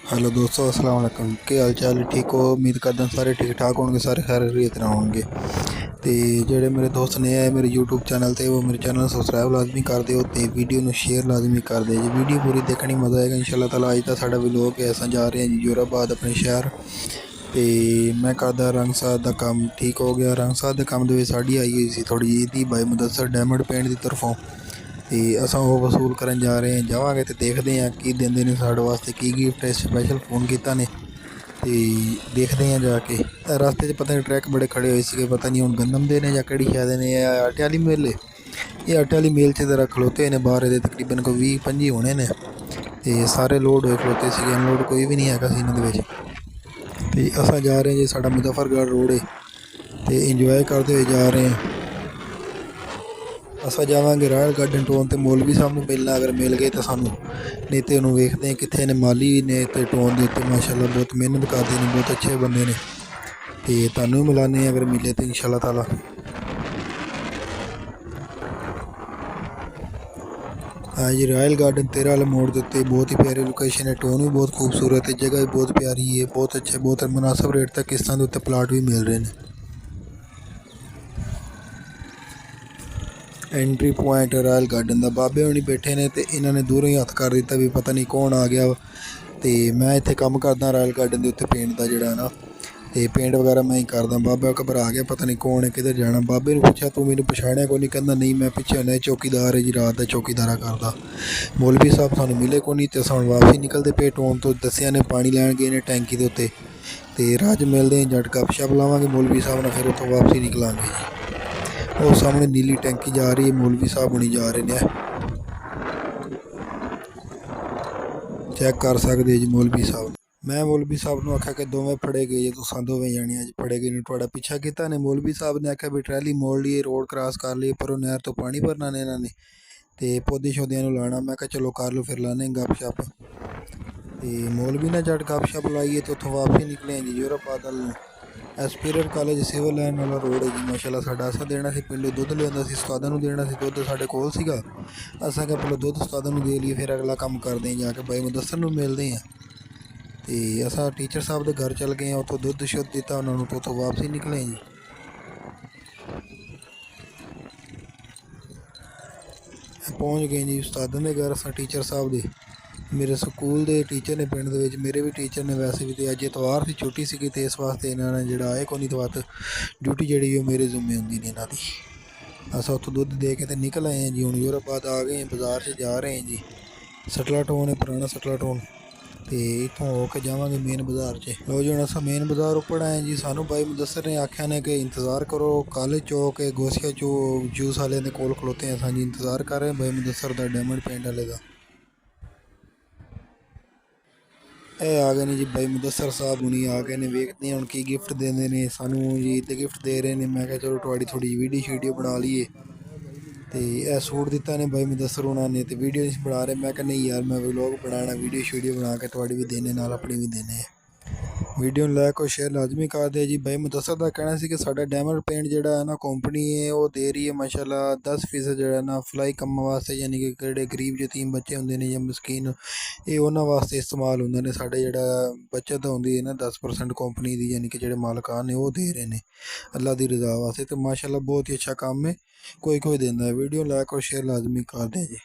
Hello दोस्तों, अस्सलाम वालेकुम। क्या हाल चाल? ठीक हो? उम्मीद करदा सारे ठीक ठाक होंगे, सारे खैरियत नाल होंगे। ते जेह्ड़े मेरे दोस्त नए आए मेरे यूट्यूब चैनल ते वो मेरे चैनल सब्सक्राइब लाजमी कर दिओ ते वीडियो नू शेयर लाजमी कर दिओ जी। वीडियो पूरी देखनी, मज़ा आएगा इंशाल्लाह ताला। अज दा साडा व्लॉग है, असां जा रहे हैं जी जोराबाद अपने शहर। ते मैं करदा रंग साज दा कम्म, ठीक हो गया। रंग साज दे कम्म दे विच साडी आई होई सी थोड़ी ईदी भाई मुदस्सर डायमंड पेंट दी तरफों। ते असां ओह् वसूल करन जा रहे हैं, जावांगे ते देखदे हैं की दिंदे ने साढ़े वास्ते, की गिफ्ट है। स्पैशल फ़ोन कीता ने ते देखते हैं जाके। रास्ते च पता नहीं ट्रैक बड़े खड़े होए सी, पता नहीं हुण गंदम दे ने जां केह्ड़ी शै दे ने। आटे आह्ली मिल ये आटे आह्ली मिल च जरा खलोते ने बाहर, दे तकरीबन कोई 20-25 होने ने। ते सारे लोड होए खलोते सी, अनलोड कोई भी नहीं हैगा सी इन्हां दे विच। ते असां जा रहे हैं जी, साडा मुजफ्फरगढ़ रोड है ते इंजॉय करते हुए जा रहे हैं। असां जावांगे रॉयल गार्डन टोन ते मौलवी साहब नूं मिलना, अगर मिल गए तो सानूं, नहीं तो उन्होंने वेखते हैं कितने ने। माली ने ते टोन के उत्ते माशाल्लाह बहुत मेहनत करते हैं, बहुत अच्छे बंदे ने। ते तुहानूं भी मिलाने अगर मिले तो इंशाल्लाह ताला। हाँ जी, रॉयल गार्डन 13 वाले मोड़ के उत्ते बहुत ही प्यारी लोकेशन है। टोन भी बहुत खूबसूरत है, जगह भी बहुत प्यारी है, बहुत अच्छे, बहुत मुनासिब रेट तक किस्तां दे उत्ते प्लाट भी मिल रहे हैं। एंट्री पॉइंट रॉयल गार्डन का बाबे होनी बैठे ने ते इन्होंने दूरों ही हत्थ कर दिता भी पता नहीं कौन आ गया। तो मैं इत्थे कम करदा रॉयल गार्डन के उत्ते पेंट का जोड़ा है ना, तो पेंट वगैरह मैं ही करदा। बाबा घबरा गया, पता नहीं कौन है, किधर जाना। बाबे ने पूछा तू मैंने पछाणिया को नहीं? कहना नहीं मैं पिछे होना चौकीदार है जी, रात का चौकीदारा करदा। मौलवी साहब सानू मिले को नहीं, तो असां वापसी निकलते पे टोन तो दसिया ने पानी लैन गए ने टैंकी के उत्ते। तो राह च मिलते हैं, जट गपशप लावांगे मौलवी साहब ने, फिर उत्थों वापसी निकलांगे जी। और सामने नीली टैंकी जा रही है, मौलवी साहब होनी जा रहे हैं, चेक कर सकते जी मौलवी साहब। मैं मौलवी साहब ने आख्या कि दोवें फड़े गए, तुसां दोवें जाने अज फड़े गए, थोड़ा पीछा किया ने। मौलवी साहब ने आख्या भी ट्रैली मोड़ लिए, रोड क्रॉस कर लिए, पर नहर तो पानी भरना ने इन्होंने, तो पौधे शौदियां लाना। मैं कहा चलो कर लो, फिर लाने गपशप। तो मौलवी ने जट गपशप लाइए तो उतों वापसी निकले जी जोराबाद वाल। एसपीरियर कॉलेज सिविल लाइन वाला रोड है जी। माशाल्लाह साडा असा देना सी पिंडों दुੱਧ लिआंदा सी, उस्तादां नूं देना सी दुੱਧ, साडे कोल सीगा। असां क्या पहले दुੱਧ उस्तादां नूं दे लिए, फिर अगला काम करते हैं जाके भाई मुदस्सर नूं मिलते हैं। तो असा टीचर साहब के घर चल गए हैं, उतों दुੱਧ शुद्ध दिता उन्होंने, तो उतों वापसी निकले जी। पहुँच गए जी उस्तादां दे घर असां टीचर साहब दे। मेरे स्कूल के टीचर ने पिंड दे, मेरे भी टीचर ने वैसे भी। तो अज इतवार से छुट्टी सी, तो इस वास्ते इन्होंने जो आए को नहीं, तो बात ड्यूटी जी मेरे जुम्मे होंगी ने इन्हों की। अस उत्थों दुੱਧ दे के तो निकल आए हैं जी, हूँ जोराबाद आ गए हैं, बाजार से जा रहे हैं जी। सटला टोन है, पुराना सटला टोन। तो इतों होके जावांगे मेन बाजार से। लो जी, हम अस मेन बाजार उप्पर आए जी। सानू भाई मुदस्सर ने आख्या ने कि इंतज़ार करो, कॉलेज चौक है गोसिया जूस वाले के कोल खलोते हैं। असां जी इंतज़ार कर रहे हैं भाई मुदस्सर का, डायमंड पेंट वाले का। ए आ गए ने जी भाई मुदस्सर साहब हुणी आ गए ने। वेखते हैं हुण की गिफ्ट देंदे ने सानू जी। ते गिफ्ट दे रहे ने, मैं कहा चलो थोड़ी थोड़ी वीडियो शीडियो बना लीए। तो यह सूट दिता ने भाई मुदस्सर होना ने, तो वीडियो नहीं बना रहे। मैं कहा नहीं यार, मैं व्लॉग बनाना, वीडियो शीडियो बना के थोड़ी भी देने नाल अपनी भी देने। वीडियो लाइक और शेयर लाजमी कर दे जी। भाई मुदस्सर का कहना सी कि साडा डायमंड पेंट जोड़ा है ना, कंपनी है वो दे रही है माशाल्लाह 10% जोड़ा ना फलाई कम वास्ते, यानी कि जेह्ड़े गरीब यतीम बच्चे होंदे ने या मस्कीन, ये उन्होंने वास्ते इस्तेमाल होंदे ने। साढ़े जेह्ड़ा बचत होंदी है ना 10% कंपनी दी, यानी कि जेह्ड़े मालकान ने वो दे रहे हैं अल्लाह की रज़ा वास्ते। तो माशाल्लाह बहुत ही अच्छा काम है, कोई कोई देंदा है। वीडियो लाइक और शेयर लाजमी कर दे जी।